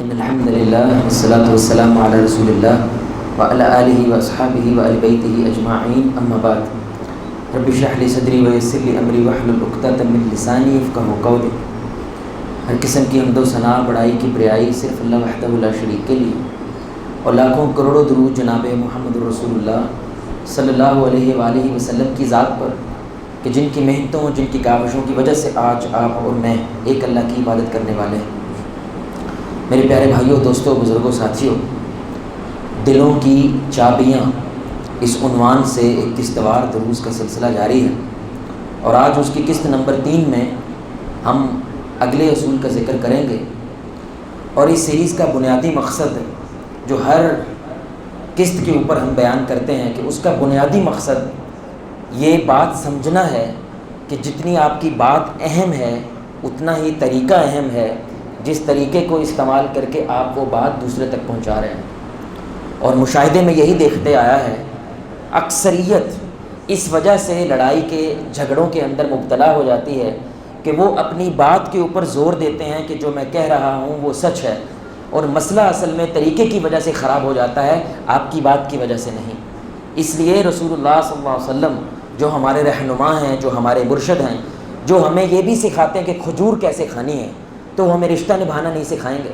ان الحمد للہ والصلاة والسلام علی رسول اللہ وعلی آلہ واصحابہ وآل بیتہ اجمعین، اما بعد۔ رب اشرح لی صدری ویسر لی امری واحلل عقدۃ من لسانی یفقہوا قولی۔ ہر قسم کی حمد و ثنا، بڑائی کی بریائی صرف اللہ وحدہ لا شریک کے لیے، اور لاکھوں کروڑوں درود جناب محمد رسول اللہ صلی اللہ علیہ وآلہ وسلم کی ذات پر، کہ جن کی محنتوں، جن کی کاوشوں کی وجہ سے آج آپ اور میں ایک اللہ کی عبادت کرنے والے ہیں۔ میرے پیارے بھائیوں، دوستوں، بزرگوں، ساتھیوں، دلوں کی چابیاں، اس عنوان سے ایک قسط وار دروس کا سلسلہ جاری ہے، اور آج اس کی قسط نمبر 3 میں ہم اگلے اصول کا ذکر کریں گے۔ اور اس سیریز کا بنیادی مقصد، جو ہر قسط کے اوپر ہم بیان کرتے ہیں، کہ اس کا بنیادی مقصد یہ بات سمجھنا ہے کہ جتنی آپ کی بات اہم ہے اتنا ہی طریقہ اہم ہے، جس طریقے کو استعمال کر کے آپ وہ بات دوسرے تک پہنچا رہے ہیں۔ اور مشاہدے میں یہی دیکھتے آیا ہے، اکثریت اس وجہ سے لڑائی کے جھگڑوں کے اندر مبتلا ہو جاتی ہے کہ وہ اپنی بات کے اوپر زور دیتے ہیں کہ جو میں کہہ رہا ہوں وہ سچ ہے، اور مسئلہ اصل میں طریقے کی وجہ سے خراب ہو جاتا ہے، آپ کی بات کی وجہ سے نہیں۔ اس لیے رسول اللہ صلی اللہ علیہ وسلم جو ہمارے رہنما ہیں، جو ہمارے مرشد ہیں، جو ہمیں یہ بھی سکھاتے ہیں کہ کھجور کیسے کھانی ہے، تو وہ ہمیں رشتہ نبھانا نہیں سکھائیں گے۔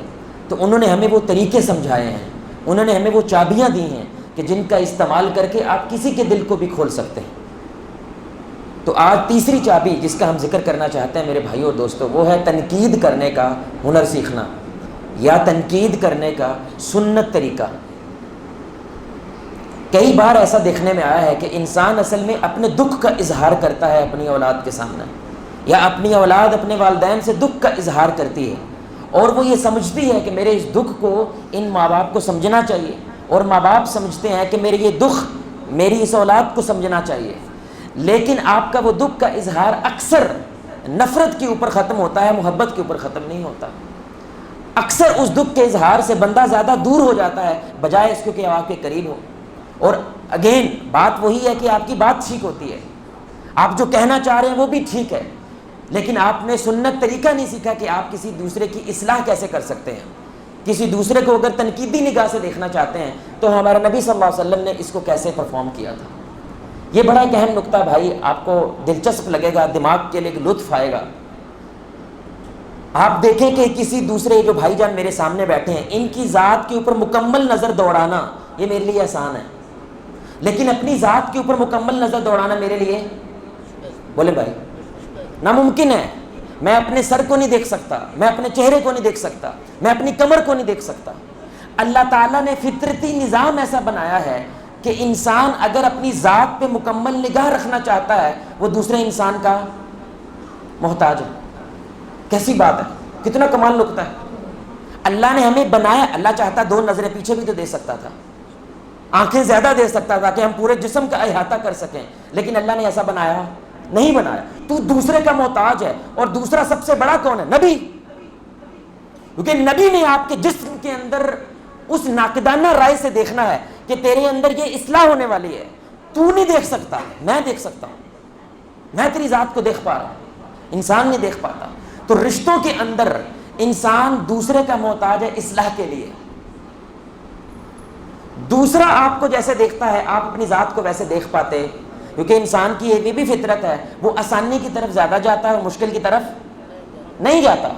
تو انہوں نے ہمیں وہ طریقے سمجھائے ہیں، انہوں نے ہمیں وہ چابیاں دی ہیں کہ جن کا استعمال کر کے آپ کسی کے دل کو بھی کھول سکتے ہیں۔ تو آج تیسری چابی جس کا ہم ذکر کرنا چاہتے ہیں میرے بھائیوں اور دوستوں، وہ ہے تنقید کرنے کا ہنر سیکھنا، یا تنقید کرنے کا سنت طریقہ۔ کئی بار ایسا دیکھنے میں آیا ہے کہ انسان اصل میں اپنے دکھ کا اظہار کرتا ہے اپنی اولاد کے سامنے، یا اپنی اولاد اپنے والدین سے دکھ کا اظہار کرتی ہے، اور وہ یہ سمجھتی ہے کہ میرے اس دکھ کو ان ماں باپ کو سمجھنا چاہیے، اور ماں باپ سمجھتے ہیں کہ میرے یہ دکھ میری اس اولاد کو سمجھنا چاہیے۔ لیکن آپ کا وہ دکھ کا اظہار اکثر نفرت کے اوپر ختم ہوتا ہے، محبت کے اوپر ختم نہیں ہوتا۔ اکثر اس دکھ کے اظہار سے بندہ زیادہ دور ہو جاتا ہے بجائے اس کے آپ کے قریب ہو۔ اور اگین بات وہی ہے کہ آپ کی بات ٹھیک ہوتی ہے، آپ جو کہنا چاہ رہے ہیں وہ بھی ٹھیک ہے، لیکن آپ نے سنت طریقہ نہیں سیکھا کہ آپ کسی دوسرے کی اصلاح کیسے کر سکتے ہیں۔ کسی دوسرے کو اگر تنقیدی نگاہ سے دیکھنا چاہتے ہیں تو ہمارے نبی صلی اللہ علیہ وسلم نے اس کو کیسے پرفارم کیا تھا۔ یہ بڑا ایک اہم نقطہ بھائی، آپ کو دلچسپ لگے گا، دماغ کے لیے لطف آئے گا۔ آپ دیکھیں کہ کسی دوسرے جو بھائی جان میرے سامنے بیٹھے ہیں، ان کی ذات کے اوپر مکمل نظر دوڑانا یہ میرے لیے آسان ہے، لیکن اپنی ذات کے اوپر مکمل نظر دوڑانا میرے لیے، بولے بھائی، ناممکن ہے۔ میں اپنے سر کو نہیں دیکھ سکتا، میں اپنے چہرے کو نہیں دیکھ سکتا، میں اپنی کمر کو نہیں دیکھ سکتا۔ اللہ تعالیٰ نے فطرتی نظام ایسا بنایا ہے کہ انسان اگر اپنی ذات پہ مکمل نگاہ رکھنا چاہتا ہے وہ دوسرے انسان کا محتاج ہے۔ کیسی بات ہے، کتنا کمال نقطہ ہے۔ اللہ نے ہمیں بنایا، اللہ چاہتا 2 نظریں پیچھے بھی تو دے سکتا تھا، آنکھیں زیادہ دے سکتا تھا کہ ہم پورے جسم کا احاطہ کر سکیں، لیکن اللہ نے ایسا بنایا نہیں بنایا۔ تو دوسرے کا محتاج ہے، اور دوسرا سب سے بڑا کون ہے؟ نبی، کیونکہ نبی نے آپ کے جسم کے اندر اس ناقدانہ رائے سے دیکھنا ہے کہ تیرے اندر یہ اصلاح ہونے والی ہے، تو نہیں دیکھ سکتا، میں دیکھ سکتا ہوں، میں تیری ذات کو دیکھ پا رہا ہوں، انسان نہیں دیکھ پاتا۔ تو رشتوں کے اندر انسان دوسرے کا محتاج ہے اصلاح کے لیے۔ دوسرا آپ کو جیسے دیکھتا ہے آپ اپنی ذات کو ویسے دیکھ پاتے، کیونکہ انسان کی یہ بھی فطرت ہے، وہ آسانی کی طرف زیادہ جاتا ہے اور مشکل کی طرف نہیں جاتا۔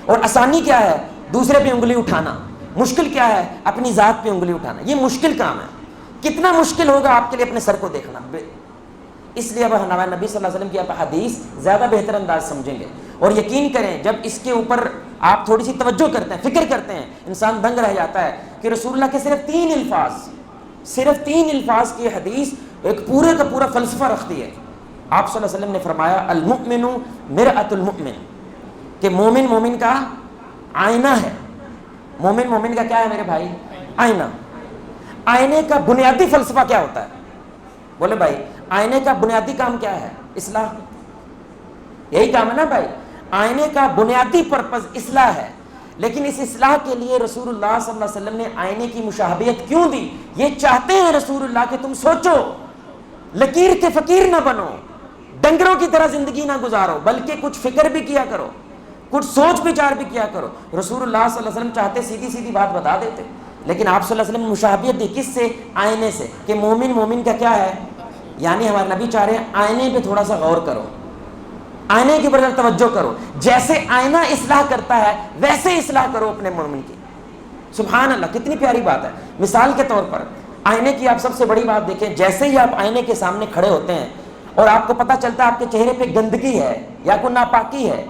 اور آسانی کیا ہے؟ دوسرے پہ انگلی اٹھانا۔ مشکل کیا ہے؟ اپنی ذات پہ انگلی اٹھانا۔ یہ مشکل کام ہے۔ کتنا مشکل ہوگا آپ کے لیے اپنے سر کو دیکھنا۔ اس لیے اب ہمارے نبی صلی اللہ علیہ وسلم کی آپ حدیث زیادہ بہتر انداز سمجھیں گے، اور یقین کریں جب اس کے اوپر آپ تھوڑی سی توجہ کرتے ہیں، فکر کرتے ہیں، انسان دنگ رہ جاتا ہے کہ رسول اللہ کے صرف 3 الفاظ کی حدیث ایک پورے کا پورا فلسفہ رکھتی ہے۔ آپ صلی اللہ علیہ وسلم نے فرمایا المؤمن مرآۃ المؤمن، کہ مومن مومن کا آئینہ ہے۔ مومن مومن کا کیا ہے میرے بھائی؟ آئینہ۔ آئینے کا بنیادی فلسفہ کیا ہوتا ہے؟ بولے بھائی، آئینے کا بنیادی کام کیا ہے؟ اصلاح۔ یہی کام ہے نا بھائی، آئینے کا بنیادی پرپز اصلاح ہے۔ لیکن اس اصلاح کے لیے رسول اللہ صلی اللہ علیہ وسلم نے آئینے کی مشابہت کیوں دی؟ یہ چاہتے ہیں رسول اللہ کہ تم سوچو، لکیر کے فقیر نہ بنو، ڈنگروں کی طرح زندگی نہ گزارو، بلکہ کچھ فکر بھی کیا کرو، کچھ سوچ وچار بھی کیا کرو. رسول اللہ صلی اللہ علیہ وسلم چاہتے سیدھی سیدھی بات بتا دیتے, لیکن آپ صلی اللہ علیہ وسلم نے مشابہت دی کس سے؟ آئینے سے, کہ مومن مومن کا کیا ہے, یعنی ہمارے نبی چاہ رہے ہیں آئینے پہ تھوڑا سا غور کرو, آئینے کے اوپر توجہ کرو, جیسے آئینہ اصلاح کرتا ہے ویسے اصلاح کرو اپنے مومن کی. سبحان اللہ, کتنی پیاری بات ہے. مثال کے طور پر آئینے کی آپ سب سے بڑی بات دیکھیں, جیسے ہی آپ آئینے کے سامنے کھڑے ہوتے ہیں اور آپ کو پتہ چلتا ہے آپ کے چہرے پہ گندگی ہے یا کوئی ناپاکی ہے,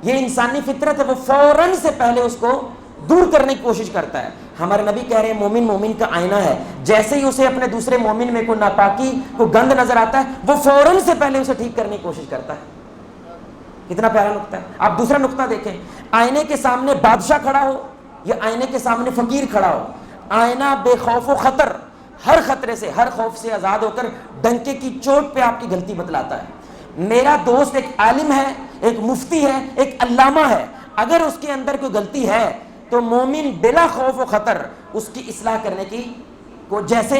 یہ انسانی فطرت ہے, وہ فوراً سے پہلے اس کو دور کرنے کی کوشش کرتا ہے. ہمارے نبی کہہ رہے ہیں مومن مومن کا آئینہ ہے, جیسے ہی اسے اپنے دوسرے مومن میں کوئی ناپاکی کوئی گند نظر آتا ہے وہ فوراً سے پہلے اسے ٹھیک کرنے کی کوشش کرتا ہے. کتنا پیارا نقطہ ہے. آپ دوسرا نقطہ دیکھیں, آئینے کے سامنے بادشاہ کھڑا ہو یا آئینے کے سامنے فقیر کھڑا ہو, آئینہ بے خوف و خطر, ہر خطرے سے ہر خوف سے آزاد ہو کر ڈنکے کی چوٹ پہ آپ کی غلطی بتلاتا ہے. میرا دوست ایک عالم ہے, ایک مفتی ہے, ایک علامہ ہے, اگر اس کے اندر کوئی غلطی ہے تو مومن بلا خوف و خطر اس کی اصلاح کرنے کی کو جیسے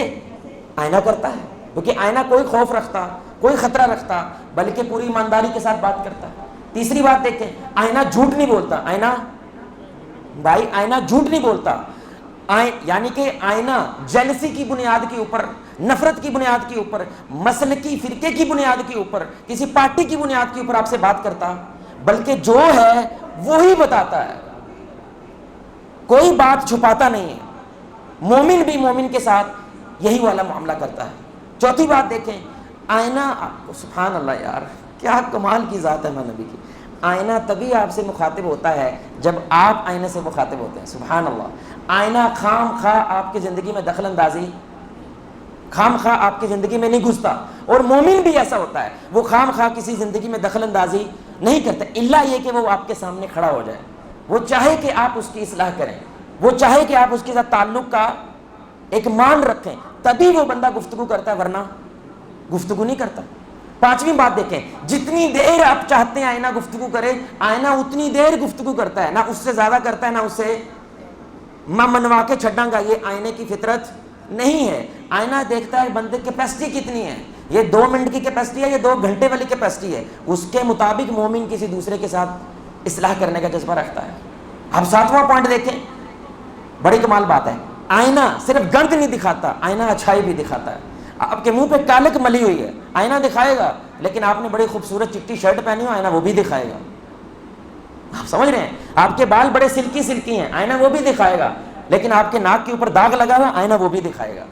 آئینہ کرتا ہے, کیونکہ آئینہ کوئی خوف رکھتا, کوئی خطرہ رکھتا, بلکہ پوری ایمانداری کے ساتھ بات کرتا ہے. تیسری بات دیکھیں, آئینہ جھوٹ نہیں بولتا. آئینہ بھائی آئینہ جھوٹ نہیں بولتا, یعنی کہ آئینہ جیلسی کی بنیاد کے اوپر, نفرت کی بنیاد کے اوپر, مسلکی فرقے کی بنیاد کے اوپر, کسی پارٹی کی بنیاد کے اوپر آپ سے بات کرتا, بلکہ جو ہے وہی بتاتا ہے, کوئی بات چھپاتا نہیں ہے. مومن بھی مومن کے ساتھ یہی والا معاملہ کرتا ہے. چوتھی بات دیکھیں, آئینہ, سبحان اللہ یار کیا کمال کی ذات ہے ہمارے نبی کی. آئینہ تبھی آپ سے مخاطب ہوتا ہے جب آپ آئینے سے مخاطب ہوتے ہیں. سبحان اللہ. آئینہ خام خواہ آپ کی زندگی میں دخل اندازی, خام خواہ آپ کی زندگی میں نہیں گھستا, اور مومن بھی ایسا ہوتا ہے, وہ خام خواہ کسی زندگی میں دخل اندازی نہیں کرتا, الا یہ کہ وہ آپ کے سامنے کھڑا ہو جائے, وہ چاہے کہ آپ اس کی اصلاح کریں, وہ چاہے کہ آپ اس کے ساتھ تعلق کا ایک مان رکھیں, تبھی وہ بندہ گفتگو کرتا ہے, ورنہ گفتگو نہیں کرتا. پانچویں بات دیکھیں, جتنی دیر آپ چاہتے ہیں آئینہ گفتگو کرے, آئینہ اتنی دیر گفتگو کرتا ہے, نہ اس سے زیادہ کرتا ہے نہ اس سے میں منوا کے چھڈاں گا. یہ آئینے کی فطرت نہیں ہے. آئینہ دیکھتا ہے بندے کی کیپیسٹی کتنی ہے, یہ 2 منٹ کی کیپیسٹی ہے, یہ 2 گھنٹے والی کیپیسٹی ہے, اس کے مطابق مومن کسی دوسرے کے ساتھ اصلاح کرنے کا جذبہ رکھتا ہے. اب 7واں پوائنٹ دیکھیں, بڑی کمال بات ہے. آئینہ صرف گند نہیں دکھاتا, آئینہ اچھائی بھی دکھاتا ہے. آپ کے منہ پہ کالک ملی ہوئی ہے, آئینہ دکھائے گا, لیکن آپ نے بڑی خوبصورت چٹی شرٹ پہنی ہو, آئینہ وہ بھی دکھائے گا. آپ سمجھ رہے ہیں, آپ کے بال بڑے سلکی سلکی ہیں, آئینہ وہ بھی دکھائے گا, لیکن آپ کے ناک کے اوپر داغ لگا ہوا, آئینہ وہ بھی دکھائے گا.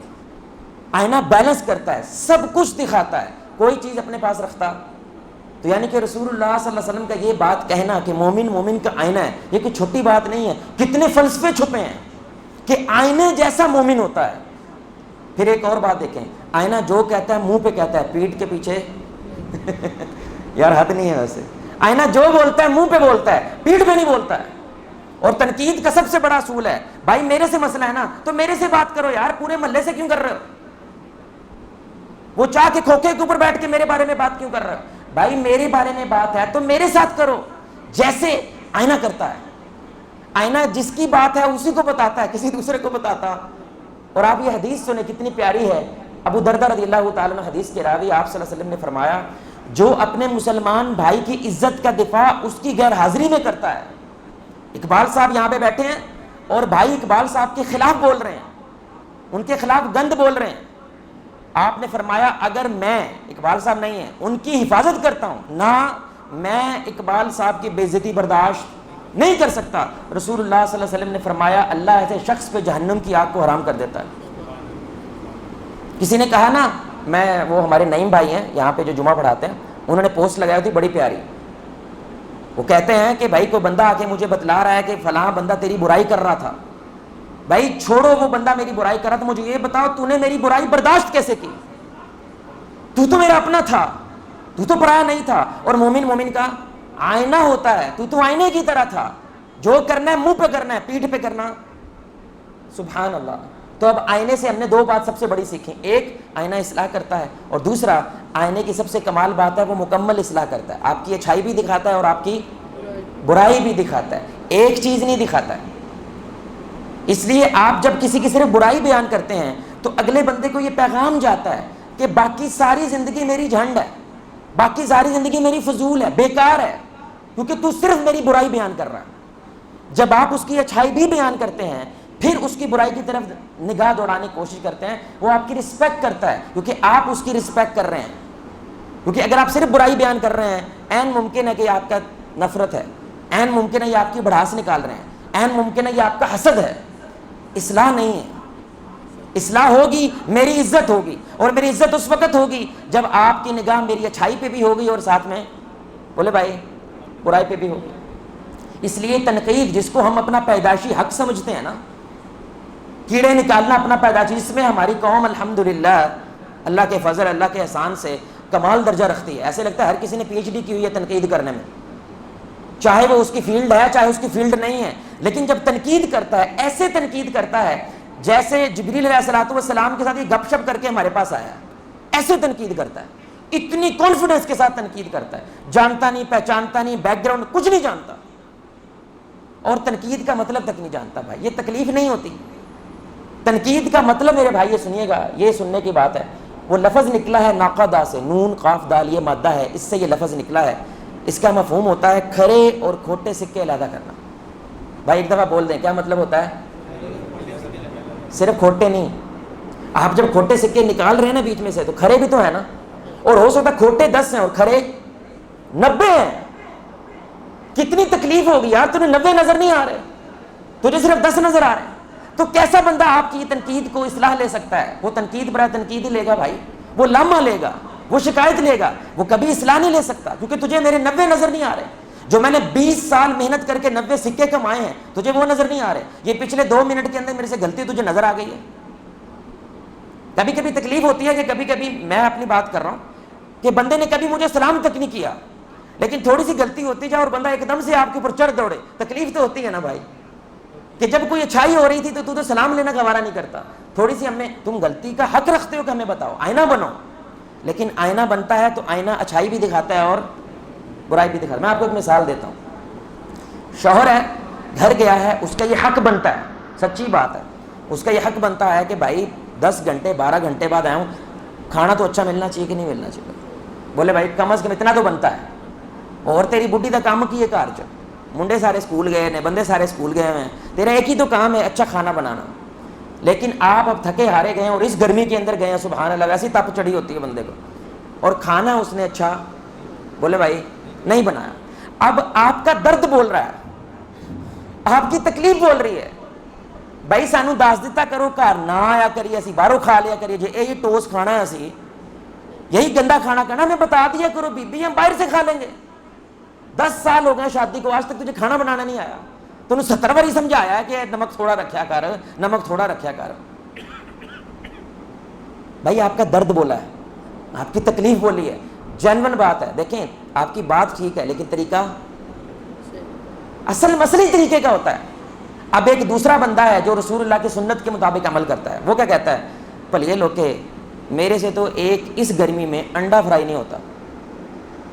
آئینہ بیلنس کرتا ہے, سب کچھ دکھاتا ہے, کوئی چیز اپنے پاس رکھتا. تو یعنی کہ رسول اللہ صلی اللہ علیہ وسلم کا یہ بات کہنا کہ مومن مومن کا آئینہ ہے, یہ کوئی چھوٹی بات نہیں ہے. کتنے فلسفے چھپے ہیں کہ آئینے جیسا مومن ہوتا ہے. پھر ایک اور بات دیکھیں, آئینہ جو کہتا ہے منہ پہ کہتا ہے, پیٹھ کے پیچھے یار حد نہیں ہے ویسے. آئینہ جو بولتا ہے منہ پہ بولتا ہے, پیٹھ پہ نہیں بولتا ہے. اور تنقید کا سب سے بڑا اصول ہے, بھائی میرے سے مسئلہ ہے نا تو میرے سے بات کرو یار, پورے محلے سے کیوں کر رہے ہو؟ وہ چاہ کے کھوکھے کے اوپر بیٹھ کے میرے بارے میں بات کیوں کر رہے ہو؟ بھائی میرے بارے میں بات ہے تو میرے ساتھ کرو, جیسے آئینہ کرتا ہے. آئینہ جس کی بات ہے اسی کو بتاتا ہے, کسی دوسرے کو بتاتا. اور آپ یہ حدیث سنیں کتنی پیاری ہے. ابو دردہ رضی اللہ تعالیٰ عنہ حدیث کے راوی, آپ صلی اللہ علیہ وسلم نے فرمایا, جو اپنے مسلمان بھائی کی عزت کا دفاع اس کی غیر حاضری میں کرتا ہے. اقبال صاحب یہاں پہ بیٹھے ہیں اور بھائی اقبال صاحب کے خلاف بول رہے ہیں, ان کے خلاف گند بول رہے ہیں. آپ نے فرمایا اگر میں, اقبال صاحب نہیں ہیں, ان کی حفاظت کرتا ہوں نہ, میں اقبال صاحب کی بے عزتی برداشت نہیں کر سکتا. رسول اللہ صلی اللہ علیہ وسلم نے فرمایا اللہ ایسے شخص پہ جہنم کی آگ کو حرام کر دیتا ہے. کسی نے کہا نا, میں وہ ہمارے نعیم بھائی ہیں یہاں پہ جو جمعہ پڑھاتے ہیں, انہوں نے پوسٹ لگائی تھی بڑی پیاری. وہ کہتے ہیں کہ بھائی کوئی بندہ آ کے مجھے بتلا رہا ہے کہ فلاں بندہ تیری برائی کر رہا تھا. بھائی چھوڑو وہ بندہ میری برائی کر رہا تھا, مجھے یہ بتاؤ تو نے میری برائی برداشت کیسے کی؟ تو میرا اپنا تھا, تو پرایا نہیں تھا. اور مومن مومن کا آئینہ ہوتا ہے, تو آئینے کی طرح تھا, جو کرنا ہے منہ پہ کرنا ہے, پیٹھ پہ کرنا. سبحان اللہ. تو اب آئینے سے ہم نے 2 بات سب سے بڑی سیکھی, ایک آئینہ اصلاح کرتا ہے, اور دوسرا آئینے کی سب سے کمال بات ہے وہ مکمل اصلاح کرتا ہے. آپ کی اچھائی بھی دکھاتا ہے اور آپ کی برائی بھی دکھاتا ہے, ایک چیز نہیں دکھاتا ہے. اس لیے آپ جب کسی کی صرف برائی بیان کرتے ہیں تو اگلے بندے کو یہ پیغام جاتا ہے کہ باقی ساری زندگی میری جھنڈ ہے, باقی ساری زندگی میری فضول ہے, بیکار ہے, کیونکہ تو صرف میری برائی بیان کر رہا ہے۔ جب آپ اس کی اچھائی بھی بیان کرتے ہیں پھر اس کی برائی کی طرف نگاہ دوڑانے کی کوشش کرتے ہیں، وہ آپ کی رسپیکٹ کرتا ہے کیونکہ آپ اس کی رسپیکٹ کر رہے ہیں۔ کیونکہ اگر آپ صرف برائی بیان کر رہے ہیں، عین ممکن ہے کہ آپ کا نفرت ہے، عین ممکن ہے یہ آپ کی بڑھاس نکال رہے ہیں، عین ممکن ہے یہ آپ کا حسد ہے، اصلاح نہیں ہے۔ اصلاح ہوگی، میری عزت ہوگی، اور میری عزت اس وقت ہوگی جب آپ کی نگاہ میری اچھائی پہ بھی ہوگی اور ساتھ میں بولے بھائی برائی پہ بھی ہوگی۔ اس لیے تنقید جس کو ہم اپنا پیدائشی حق سمجھتے ہیں نا، کیڑے نکالنا اپنا پیدائشی، اس میں ہماری قوم الحمدللہ اللہ کے فضل اللہ کے احسان سے کمال درجہ رکھتی ہے۔ ایسے لگتا ہے ہر کسی نے پی ایچ ڈی کی ہوئی ہے تنقید کرنے میں، چاہے وہ اس کی فیلڈ ہے چاہے اس کی فیلڈ نہیں ہے، لیکن جب تنقید کرتا ہے ایسے تنقید کرتا ہے جیسے جبریل علیہ السلام کے ساتھ یہ گپ شپ کر کے ہمارے پاس آیا ہے، ایسے تنقید کرتا ہے، اتنی کانفیڈنس کے ساتھ تنقید کرتا ہے، جانتا نہیں پہچانتا نہیں، بیک گراؤنڈ کچھ نہیں جانتا، اور تنقید کا مطلب تک نہیں جانتا۔ بھائی یہ تکلیف نہیں ہوتی، تنقید کا مطلب میرے بھائی یہ سنیے گا، یہ سننے کی بات ہے، وہ لفظ نکلا ہے ناقدا سے، نون قاف دال یہ مادہ ہے، اس سے یہ لفظ نکلا ہے، اس کا مفہوم ہوتا ہے کھرے اور کھوٹے سکے علیحدہ کرنا۔ بھائی ایک دفعہ بول دیں کیا مطلب ہوتا ہے؟ صرف کھوٹے نہیں، آپ جب کھوٹے سکے نکال رہے ہیں نا بیچ میں سے تو کھرے بھی تو ہے نا، اور ہو سکتا ہے کھوٹے 10 ہیں اور کھرے 90 ہیں، کتنی تکلیف ہوگی یار، تمہیں 90 نظر نہیں آ رہے، تجھے صرف 10 نظر آ رہے ہیں، تو کیسا بندہ آپ کی تنقید کو اصلاح لے سکتا ہے؟ وہ تنقید برائے تنقید ہی لے گا بھائی، وہ لامہ لے گا، وہ شکایت لے گا، وہ کبھی اصلاح نہیں لے سکتا، کیونکہ تجھے میرے 90 نظر نہیں آ رہے، جو میں نے 20 سال محنت کر کے 90 سکے کمائے ہیں تجھے وہ نظر نہیں آ رہے، یہ پچھلے 2 منٹ کے اندر میرے سے غلطی تجھے نظر آ گئی ہے۔ کبھی کبھی تکلیف ہوتی ہے کہ کبھی کبھی میں اپنی بات کر رہا ہوں کہ بندے نے کبھی مجھے سلام تک نہیں کیا، لیکن تھوڑی سی غلطی ہوتی جائے اور بندہ ایک دم سے آپ کے اوپر چڑھ دوڑے، تکلیف تو ہوتی ہے نا بھائی، کہ جب کوئی اچھائی ہو رہی تھی تو تو سلام لینا گوارا نہیں کرتا، تھوڑی سی ہمیں، تم غلطی کا حق رکھتے ہو کہ ہمیں بتاؤ، آئینہ بنو، لیکن آئینہ بنتا ہے تو آئینہ اچھائی بھی دکھاتا ہے اور برائی بھی دکھاتا ہے۔ میں آپ کو ایک مثال دیتا ہوں، شوہر ہے، گھر گیا ہے، اس کا یہ حق بنتا ہے، سچی بات ہے، اس کا یہ حق بنتا ہے کہ بھائی 10 گھنٹے 12 گھنٹے بعد آیا ہوں، کھانا تو اچھا ملنا چاہیے کہ نہیں ملنا چاہیے؟ بولے بھائی کم از کم اتنا تو بنتا ہے، اور تیری بڈھی کا کام کی ہے گھر چ، منڈے سارے اسکول گئے نے، بندے سارے اسکول گئے ہوئے ہیں، تیرا ایک ہی تو کام ہے اچھا کھانا بنانا، لیکن آپ اب تھکے ہارے گئے ہیں اور اس گرمی کے اندر گئے ہیں، سبحان اللہ ایسی تپ چڑھی ہوتی ہے بندے کو، اور کھانا اس نے اچھا بولے بھائی نہیں بنایا، اب آپ کا درد بول رہا ہے، آپ کی تکلیف بول رہی ہے، بھائی سانو دس دیتا کرو گھر نہ آیا کریے، اسی باہروں کھا لیا کریے، جی یہی ٹوسٹ کھانا ہے اسی یہی گندا کھانا کھانا، ہمیں بتا دیا کرو بی بی ہم باہر سے کھا لیں گے۔ 10 سال ہو گئے شادی کو، آج تک تجھے کھانا بنانا نہیں آیا، تو نے 70 بار سمجھایا ہے کہ نمک تھوڑا رکھیا کر، نمک تھوڑا رکھیا کر۔ بھائی آپ کا درد بولا ہے، آپ کی تکلیف بولی ہے، جینون بات ہے، دیکھیں آپ کی بات ٹھیک ہے لیکن طریقہ اصل مسئلہ طریقے کا ہوتا ہے۔ اب ایک دوسرا بندہ ہے جو رسول اللہ کی سنت کے مطابق عمل کرتا ہے، وہ کیا کہتا ہے؟ پلیے لوگ کہ میرے سے تو ایک اس گرمی میں انڈا فرائی نہیں ہوتا،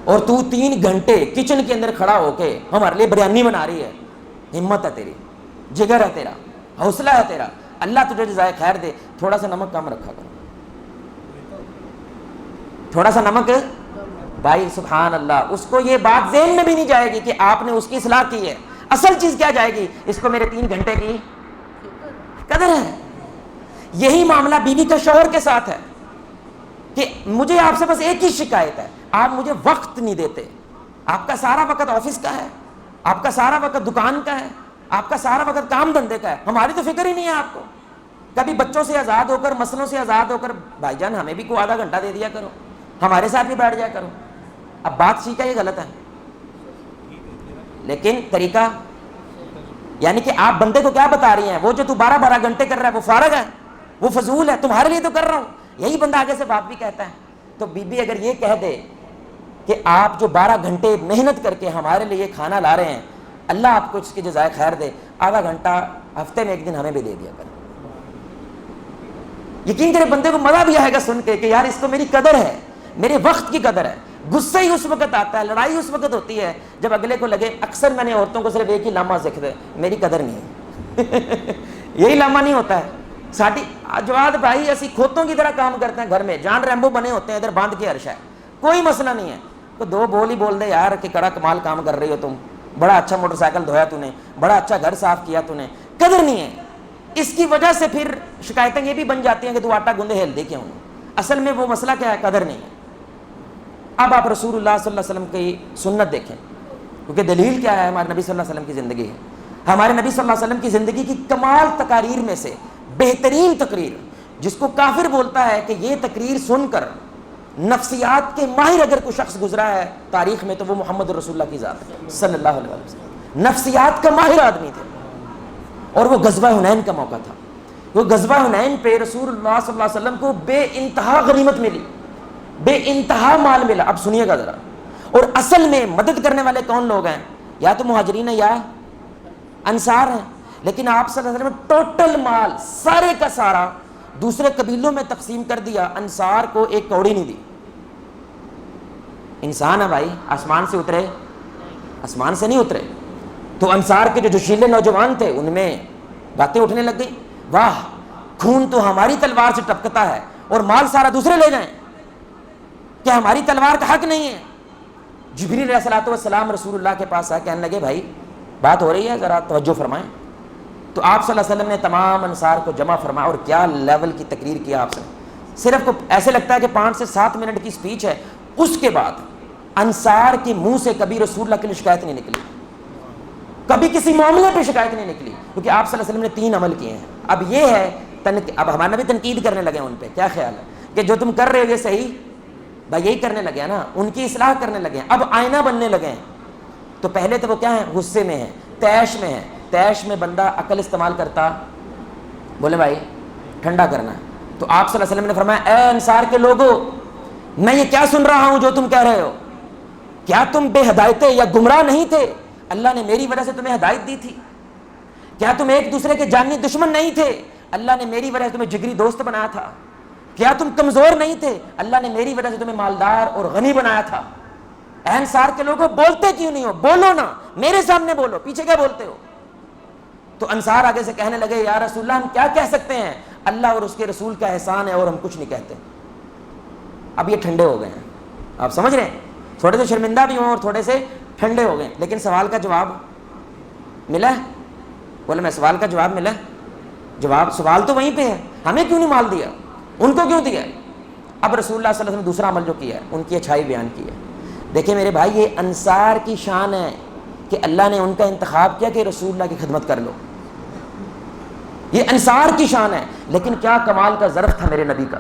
اور تو 3 گھنٹے کچن کے اندر کھڑا ہو کے ہمارے لیے بریانی بنا رہی ہے، ہمت ہے تیری، جگر ہے تیرا، حوصلہ ہے تیرا، اللہ تجھے جزائے خیر دے، تھوڑا سا نمک کم رکھا کرو، تھوڑا سا نمک۔ بھائی سبحان اللہ، اس کو یہ بات ذہن میں بھی نہیں جائے گی کہ آپ نے اس کی اصلاح کی ہے، اصل چیز کیا جائے گی؟ اس کو میرے 3 گھنٹے کی قدر ہے۔ یہی معاملہ بیوی کا شوہر کے ساتھ ہے کہ مجھے آپ سے بس ایک ہی شکایت ہے، آپ مجھے وقت نہیں دیتے، آپ کا سارا وقت آفس کا ہے، آپ کا سارا وقت دکان کا ہے، آپ کا سارا وقت کام دھندے کا ہے، ہماری تو فکر ہی نہیں ہے آپ کو، کبھی بچوں سے آزاد ہو کر، مسئلوں سے آزاد ہو کر، بھائی جان ہمیں بھی کوئی آدھا گھنٹہ دے دیا کرو، ہمارے ساتھ بھی بیٹھ جایا کرو۔ اب بات سیکھا یہ غلط ہے، لیکن طریقہ یعنی کہ آپ بندے کو کیا بتا رہی ہیں؟ وہ جو تو 12 گھنٹے کر رہا ہے وہ فارغ ہے، وہ فضول ہے، تمہارے لیے تو کر رہا ہوں، یہی بندہ آگے سے بات بھی کہتا ہے۔ تو بی بی اگر یہ کہہ دے کہ آپ جو 12 گھنٹے محنت کر کے ہمارے لیے کھانا لا رہے ہیں، اللہ آپ کو اس کی جزائے خیر دے، آدھا گھنٹہ ہفتے میں ایک دن ہمیں بھی دے دیا کریں، یقین کرے بندے کو مزہ بھی آئے گا سن کے کہ یار اس کو میری قدر ہے، میرے وقت کی قدر ہے۔ غصہ ہی اس وقت آتا ہے، لڑائی اس وقت ہوتی ہے جب اگلے کو لگے، اکثر میں نے عورتوں کو صرف ایک ہی لمحہ ذکر ہے، میری قدر نہیں ہے یہی لمحہ نہیں ہوتا ہے ساڈی جواد بھائی، اسی کھوتوں کی طرح کام کرتے ہیں گھر میں، جان ریمبو بنے ہوتے ہیں، ادھر باندھ کے عرش ہے، کوئی مسئلہ نہیں ہے، تو دو بول ہی بول دے یار کہ کڑا کمال کام کر رہی ہو تم، بڑا اچھا موٹر سائیکل دھویا تو نے، بڑا اچھا گھر صاف کیا تو نے، قدر نہیں ہے. اس کی وجہ سے پھر شکایتیں یہ بھی بن جاتی ہیں کہ تو آٹا گوندے ہل دے کیوں. اصل میں وہ مسئلہ کیا ہے؟ قدر نہیں ہے. اب آپ رسول اللہ صلی اللہ علیہ وسلم کی سنت دیکھیں، کیونکہ دلیل کیا ہے؟ ہمارے نبی صلی اللہ علیہ وسلم کی زندگی ہے. ہمارے نبی صلی اللہ علیہ وسلم کی زندگی کی کمال تقاریر میں سے بہترین تقریر، جس کو کافر بولتا ہے کہ یہ تقریر سن کر نفسیات کے ماہر اگر کوئی شخص گزرا ہے تاریخ میں تو وہ محمد رسول اللہ کی ذات ہے صلی اللہ علیہ وسلم. نفسیات کا ماہر آدمی تھے. اور وہ غزوہ حنین کا موقع تھا. وہ غزوہ حنین پہ رسول اللہ صلی اللہ علیہ وسلم کو بے انتہا غنیمت ملی، بے انتہا مال ملا. اب سنیے گا ذرا. اور اصل میں مدد کرنے والے کون لوگ ہیں؟ یا تو مہاجرین ہیں یا انصار ہیں. لیکن آپ صلی اللہ علیہ وسلم نے ٹوٹل مال سارے کا سارا دوسرے قبیلوں میں تقسیم کر دیا. انصار کو ایک کوڑی نہیں دی. انسان ہے بھائی، آسمان سے اترے؟ آسمان سے نہیں اترے. تو انصار کے جو جوشیلے نوجوان تھے ان میں باتیں اٹھنے لگ گئی، واہ خون تو ہماری تلوار سے ٹپکتا ہے اور مال سارا دوسرے لے جائیں، کیا ہماری تلوار کا حق نہیں ہے؟ جبریل علیہ الصلوۃ والسلام رسول اللہ کے پاس آ کہنے لگے بھائی بات ہو رہی ہے ذرا توجہ فرمائیں. تو آپ صلی اللہ علیہ وسلم نے تمام انصار کو جمع فرمایا اور کیا لیول کی تقریر کیا آپ سے. صرف ایسے لگتا ہے کہ 5 سے 7 منٹ کی سپیچ ہے. اس کے بعد انصار کے منہ سے کبھی رسول اللہ کے لیے شکایت نہیں نکلی، کبھی کسی معاملے پہ شکایت نہیں نکلی، کیونکہ آپ صلی اللہ علیہ وسلم نے 3 عمل کیے ہیں. اب یہ ہے اب ہمارا بھی تنقید کرنے لگے ان پہ. کیا خیال ہے کہ جو تم کر رہے ہو یہ صحیح؟ بھائی یہی کرنے لگے ہیں نا، ان کی اصلاح کرنے لگے ہیں، اب آئینہ بننے لگے ہیں. تو پہلے تو وہ کیا ہیں؟ غصے میں ہیں، طیش میں ہیں. طیش میں بندہ عقل استعمال کرتا، بولے بھائی ٹھنڈا کرنا ہے. تو آپ صلی اللہ علیہ وسلم نے فرمایا اے انصار کے لوگوں، میں یہ کیا سن رہا ہوں جو تم کہہ رہے ہو؟ کیا تم بے ہدایتیں یا گمراہ نہیں تھے؟ اللہ نے میری وجہ سے تمہیں ہدایت دی تھی. کیا تم ایک دوسرے کے جانی دشمن نہیں تھے؟ اللہ نے میری وجہ سے تمہیں جگری دوست بنایا تھا. کیا تم کمزور نہیں تھے؟ اللہ نے میری وجہ سے تمہیں مالدار اور غنی بنایا تھا. اے انصار کے لوگوں بولتے کیوں نہیں ہو؟ بولو نا، میرے سامنے بولو، پیچھے کیا بولتے ہو؟ تو انصار آگے سے کہنے لگے یا رسول اللہ ہم کیا کہہ سکتے ہیں، اللہ اور اس کے رسول کا احسان ہے اور ہم کچھ نہیں کہتے. اب یہ ٹھنڈے ہو گئے ہیں، آپ سمجھ رہے ہیں، تھوڑے سے شرمندہ بھی ہوں اور تھوڑے سے ٹھنڈے ہو گئے. لیکن سوال کا جواب ملا ہے؟ بولے میں سوال کا جواب ملا ہے. جواب سوال تو وہیں پہ ہے، ہمیں کیوں نہیں مال دیا، ان کو کیوں دیا؟ اب رسول اللہ صلی اللہ علیہ وسلم نے دوسرا عمل جو کیا ہے ان کی اچھائی بیان کی ہے. دیکھیں میرے بھائی یہ انصار کی شان ہے کہ اللہ نے ان کا انتخاب کیا کہ رسول اللہ کی خدمت کر لو. یہ انصار کی شان ہے. لیکن کیا کمال کا ظرف تھا میرے نبی کا،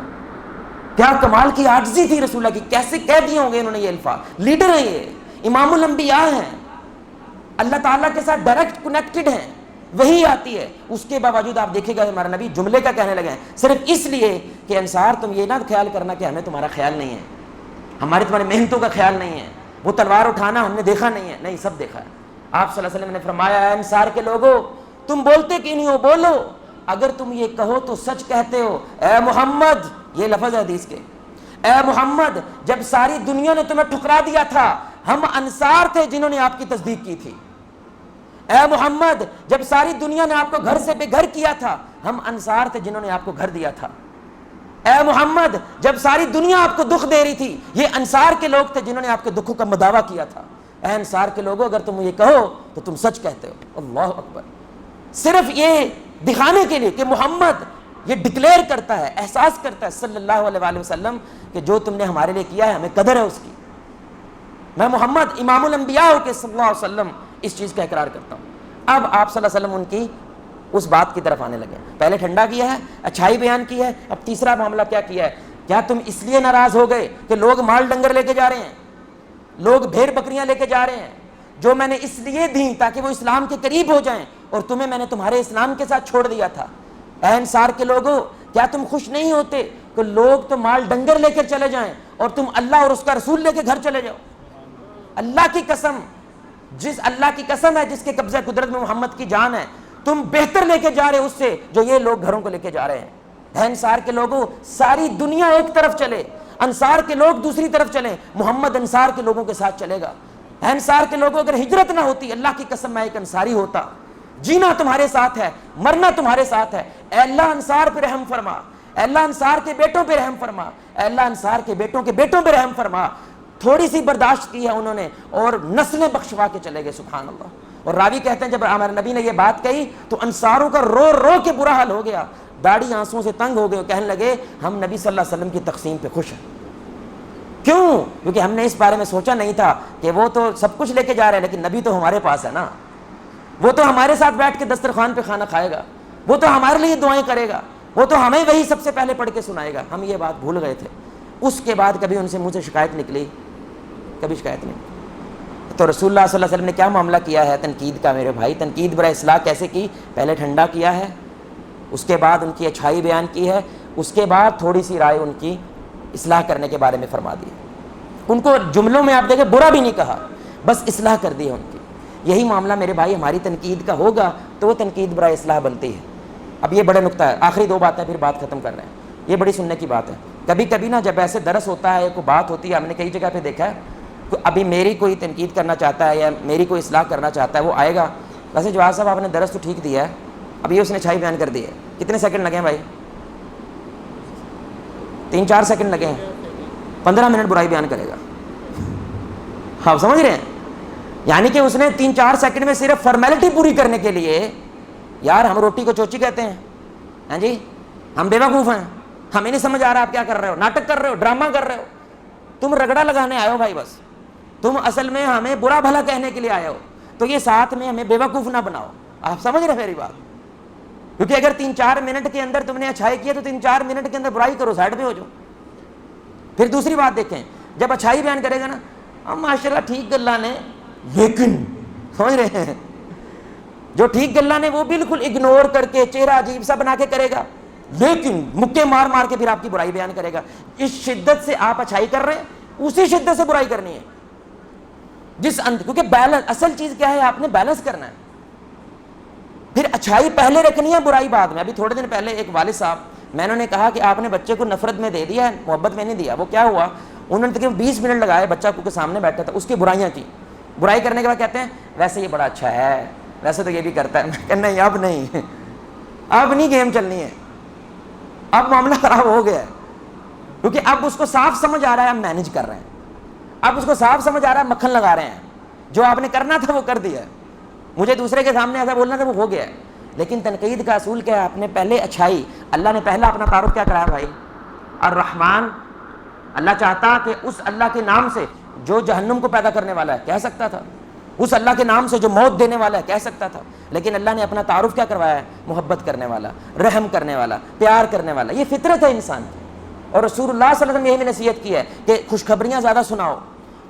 کیا کمال کی عاجزی تھی رسول اللہ کی. کیسے کہہ دیے ہوں گے انہوں نے یہ الفاظ. لیڈر ہیں، یہ امام الانبیاء ہیں، اللہ تعالیٰ کے ساتھ ڈائریکٹ کنیکٹڈ ہیں، وہی آتی ہے. اس کے باوجود آپ دیکھیں گا ہمارا نبی جملے کا کہنے لگے ہیں صرف اس لیے کہ انصار تم یہ نہ خیال کرنا کہ ہمیں تمہارا خیال نہیں ہے، ہماری تمہاری محنتوں کا خیال نہیں ہے، وہ تلوار اٹھانا ہم نے دیکھا نہیں ہے. نہیں، سب دیکھا ہے. آپ صلی اللہ علیہ وسلم نے فرمایا اے انصار کے لوگوں تم بولتے کیوں نہیں ہو؟ بولو. اگر تم یہ کہو تو سچ کہتے ہو. اے محمد، یہ لفظ ہے حدیث کے، اے محمد جب ساری دنیا نے تمہیں ٹھکرا دیا تھا ہم انصار تھے جنہوں نے آپ کی تصدیق کی تھی. اے محمد جب ساری دنیا نے آپ کو گھر سے بے گھر کیا تھا ہم انصار تھے جنہوں نے آپ کو گھر دیا تھا. اے محمد جب ساری دنیا آپ کو دکھ دے رہی تھی یہ انصار کے لوگ تھے جنہوں نے آپ کے دکھوں کا مداوع کیا تھا. اے انصار کے لوگوں اگر تم یہ کہو تو تم سچ کہتے ہو. اللہ اکبر. صرف یہ دکھانے کے لیے کہ محمد یہ ڈکلیئر کرتا ہے، احساس کرتا ہے صلی اللہ علیہ وآلہ وسلم کہ جو تم نے ہمارے لیے کیا ہے ہمیں قدر ہے اس کی. میں محمد امام الانبیاء ہو کے صلی اللہ علیہ وسلم اس چیز کا اقرار کرتا ہوں. اب آپ صلی اللہ علیہ وسلم ان کی اس بات کی طرف آنے لگے. پہلے ٹھنڈا کیا ہے، اچھائی بیان کی ہے، اب تیسرا معاملہ کیا کیا ہے. کیا تم اس لیے ناراض ہو گئے کہ لوگ مال ڈنگر لے کے جا رہے ہیں، لوگ بھیڑ بکریاں لے کے جا رہے ہیں جو میں نے اس لیے دیں تاکہ وہ اسلام کے قریب ہو جائیں اور تمہیں میں نے تمہارے اسلام کے ساتھ چھوڑ دیا تھا. اے انصار کے لوگوں کیا تم خوش نہیں ہوتے کہ لوگ تو مال ڈنگر لے کر چلے جائیں اور تم اللہ اور اس کا رسول لے کے گھر چلے جاؤ. اللہ کی قسم، جس اللہ کی قسم ہے جس کے قبضہ قدرت میں محمد کی جان ہے، تم بہتر لے کے جا رہے اس سے جو یہ لوگ گھروں کو لے کے جا رہے ہیں. اے انصار کے لوگوں ساری دنیا ایک طرف چلے، انصار کے لوگ دوسری طرف چلیں، محمد انصار کے لوگوں کے ساتھ چلے گا. اے انصار کے لوگوں اگر ہجرت نہ ہوتی اللہ کی قسم میں ایک انصاری ہوتا. جینا تمہارے ساتھ ہے، مرنا تمہارے ساتھ ہے. اے اللہ انصار پہ رحم فرما، اے اللہ انصار کے بیٹوں پہ رحم فرما، اے اللہ انصار کے بیٹوں پہ رحم فرما. تھوڑی سی برداشت کی ہے انہوں نے اور نسلیں بخشوا کے چلے گئے، سبحان اللہ۔ اور راوی کہتے ہیں جب ہمارے نبی نے یہ بات کہی تو انصاروں کا رو رو کے برا حال ہو گیا، داڑھی آنسوں سے تنگ ہو گئے، کہنے لگے ہم نبی صلی اللہ علیہ وسلم کی تقسیم پہ خوش ہیں۔ کیوں؟ کیونکہ ہم نے اس بارے میں سوچا نہیں تھا کہ وہ تو سب کچھ لے کے جا رہے ہیں، لیکن نبی تو ہمارے پاس ہے نا، وہ تو ہمارے ساتھ بیٹھ کے دسترخوان پہ کھانا کھائے گا، وہ تو ہمارے لیے دعائیں کرے گا، وہ تو ہمیں وہی سب سے پہلے پڑھ کے سنائے گا۔ ہم یہ بات بھول گئے تھے۔ اس کے بعد کبھی ان سے منہ سے شکایت نکلی؟ کبھی شکایت نہیں۔ تو رسول اللہ صلی اللہ علیہ وسلم نے کیا معاملہ کیا ہے تنقید کا میرے بھائی؟ تنقید برائے اصلاح کیسے کی؟ پہلے ٹھنڈا کیا ہے، اس کے بعد ان کی اچھائی بیان کی ہے، اس کے بعد تھوڑی سی رائے ان کی اصلاح کرنے کے بارے میں فرما دی۔ ان کو جملوں میں آپ دیکھیں برا بھی نہیں کہا، بس اصلاح کر دی ہے ان کی۔ یہی معاملہ میرے بھائی ہماری تنقید کا ہوگا تو وہ تنقید برائے اصلاح بنتی ہے۔ اب یہ بڑے نقطہ ہے، آخری دو باتیں پھر بات ختم کر رہے ہیں، یہ بڑی سننے کی بات ہے۔ کبھی کبھی نا جب ایسے درس ہوتا ہے، کوئی بات ہوتی ہے، ہم نے کئی جگہ پہ دیکھا ہے، ابھی میری کوئی تنقید کرنا چاہتا ہے یا میری کوئی اصلاح کرنا چاہتا ہے، وہ آئے گا، ویسے جواز صاحب آپ نے درس تو ٹھیک دیا ہے، اب یہ اس نے اچھائی بیان کر دی ہے، کتنے سیکنڈ لگے ہیں بھائی؟ 3-4 سیکنڈ لگے ہیں، 15 منٹ برائی بیان کرے گا۔ آپ سمجھ رہے ہیں؟ یعنی کہ اس نے 3-4 سیکنڈ میں صرف فارمیلٹی پوری کرنے کے لیے، یار ہم روٹی کو چوچی کہتے ہیں، ہاں جی ہم بیوقوف ہیں، ہمیں نہیں سمجھ آ رہا آپ کیا کر رہے ہو، ناٹک کر رہے ہو، ڈرامہ کر رہے ہو، تم رگڑا لگانے آئے ہو بھائی، بس تم اصل میں ہمیں برا بھلا کہنے کے لیے آئے ہو، تو یہ ساتھ میں ہمیں بیوقوف نہ بناؤ۔ آپ سمجھ رہے میری بات؟ کیونکہ اگر 3-4 منٹ کے اندر تم نے اچھائی کی ہے تو 3-4 منٹ کے اندر برائی کرو، سائڈ پہ ہو جاؤ۔ پھر دوسری بات دیکھیں، جب اچھائی بیان کرے گا نا، اب ماشاءاللہ ٹھیک گلا نے، لیکن سمجھ رہے ہیں جو ٹھیک گلا نے وہ بالکل اگنور کر کے چہرہ عجیب سا بنا کے کرے گا، لیکن مکے مار مار کے پھر آپ کی برائی بیان کرے گا۔ اس شدت سے آپ اچھائی کر رہے ہیں، اسی شدت سے برائی کرنی ہے، کیونکہ بیلنس، اصل چیز کیا ہے، آپ نے بیلنس کرنا ہے۔ پھر اچھائی پہلے رکھنی ہے، برائی بعد میں۔ ابھی تھوڑے دن پہلے ایک والد صاحب، میں نے کہا کہ آپ نے بچے کو نفرت میں دے دیا ہے، محبت میں نہیں دیا۔ وہ کیا ہوا، انہوں نے تقریباً 20 منٹ لگائے، بچہ کو کے سامنے بیٹھا تھا، اس کی برائیاں کی، برائی کرنے کے بعد کہتے ہیں ویسے یہ بڑا اچھا ہے، ویسے تو یہ بھی کرتا ہے۔ میں کہنا اب نہیں، اب نہیں گیم چلنی ہے، اب معاملہ خراب ہو گیا ہے، کیونکہ اب اس کو صاف سمجھ آ رہا ہے ہم مینج کر رہے ہیں، اب اس کو صاف سمجھ آ رہا ہے مکھن لگا رہے ہیں، جو آپ نے کرنا تھا وہ کر دیا ہے، مجھے دوسرے کے سامنے ایسا بولنا تھا وہ ہو گیا ہے۔ لیکن تنقید کا اصول کیا ہے، آپ نے پہلے اچھائی، اللہ نے پہلا اپنا تعارف کیا کرایا بھائی؟ الرحمن۔ اللہ چاہتا کہ اس اللہ کے نام سے جو جہنم کو پیدا کرنے والا ہے کہہ سکتا تھا، اس اللہ کے نام سے جو موت دینے والا ہے کہہ سکتا تھا، لیکن اللہ نے اپنا تعارف کیا کروایا ہے؟ محبت کرنے والا، رحم کرنے والا، پیار کرنے والا۔ یہ فطرت ہے انسان کی، اور رسول اللہ صلی اللہ علیہ وسلم نے یہی نصیحت کی ہے کہ خوشخبریاں زیادہ سناؤ،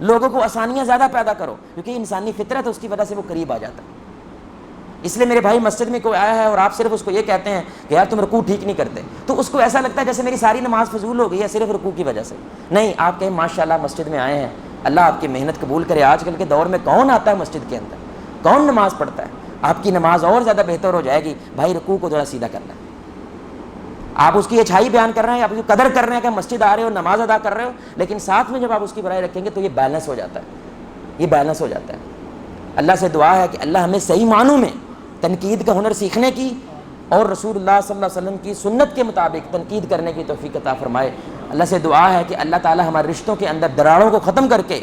لوگوں کو آسانیاں زیادہ پیدا کرو، کیونکہ انسانی فطرت ہے، اس کی وجہ سے وہ قریب آ جاتا ہے۔ اس لیے میرے بھائی مسجد میں کوئی آیا ہے اور آپ صرف اس کو یہ کہتے ہیں کہ یار تم رکوع ٹھیک نہیں کرتے، تو اس کو ایسا لگتا ہے جیسے میری ساری نماز فضول ہو گئی ہے صرف رکوع کی وجہ سے۔ نہیں، آپ کہیں ماشاءاللہ مسجد میں آئے ہیں، اللہ آپ کی محنت قبول کرے۔ آج کل کے دور میں کون آتا ہے مسجد کے اندر، کون نماز پڑھتا ہے؟ آپ کی نماز اور زیادہ بہتر ہو جائے گی۔ بھائی رکوع کو تھوڑا سیدھا کرنا ہے، آپ اس کی اچھائی بیان کر رہے ہیں، آپ اس کی قدر کر رہے ہیں کہ مسجد آ رہے ہو، نماز ادا کر رہے ہو، لیکن ساتھ میں جب آپ اس کی برائی رکھیں گے تو یہ بیلنس ہو جاتا ہے، یہ بیلنس ہو جاتا ہے۔ اللہ سے دعا ہے کہ اللہ ہمیں صحیح معنوں میں تنقید کا ہنر سیکھنے کی اور رسول اللہ صلی اللہ علیہ وسلم کی سنت کے مطابق تنقید کرنے کی توفیق عطا فرمائے۔ اللہ سے دعا ہے کہ اللہ تعالی ہمارے رشتوں کے اندر دراڑوں کو ختم کر کے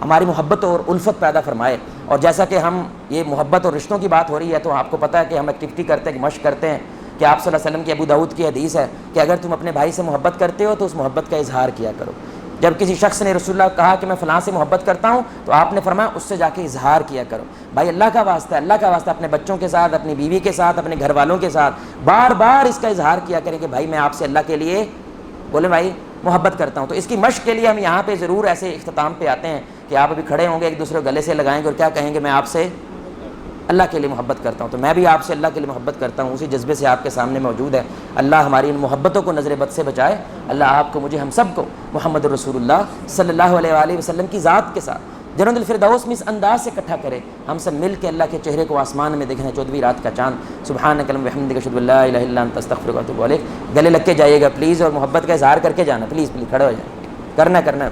ہماری محبت اور الفت پیدا فرمائے۔ اور جیسا کہ ہم یہ محبت اور رشتوں کی بات ہو رہی ہے تو آپ کو پتہ ہے کہ ہم ایکٹیویٹی کرتے ہیں، مشق کرتے ہیں کہ آپ صلی اللہ علیہ وسلم کی ابو داؤد کی حدیث ہے کہ اگر تم اپنے بھائی سے محبت کرتے ہو تو اس محبت کا اظہار کیا کرو۔ جب کسی شخص نے رسول اللہ کہا کہ میں فلاں سے محبت کرتا ہوں تو آپ نے فرمایا اس سے جا کے اظہار کیا کرو۔ بھائی اللہ کا واسطہ ہے، اللہ کا واسطہ اپنے بچوں کے ساتھ، اپنی بیوی کے ساتھ، اپنے گھر والوں کے ساتھ بار بار اس کا اظہار کیا کریں کہ بھائی میں آپ سے اللہ کے لیے بولے بھائی محبت کرتا ہوں۔ تو اس کی مشق کے لیے ہم یہاں پہ ضرور ایسے اختتام پہ آتے ہیں کہ آپ ابھی کھڑے ہوں گے، ایک دوسرے کو گلے سے لگائیں گے اور کیا کہیں گے؟ میں آپ سے اللہ کے لیے محبت کرتا ہوں۔ تو میں بھی آپ سے اللہ کے لیے محبت کرتا ہوں، اسی جذبے سے آپ کے سامنے موجود ہے۔ اللہ ہماری ان محبتوں کو نظر بد سے بچائے۔ اللہ آپ کو، مجھے، ہم سب کو محمد رسول اللہ صلی اللہ علیہ وآلہ وسلم کی ذات کے ساتھ جنت الفردوس میں اس انداز سے اکٹھا کرے، ہم سب مل کے اللہ کے چہرے کو آسمان میں دیکھیں، 14ویں رات کا چاند۔ سبحانک اللہم وبحمدک اشہد ان لا الہ الا انت استغفرک واتوب الیک۔ گلے لگ کے جائیے گا پلیز، اور محبت کا اظہار کر کے جانا، پلیز پلیز کھڑے ہو جائیں، کرنا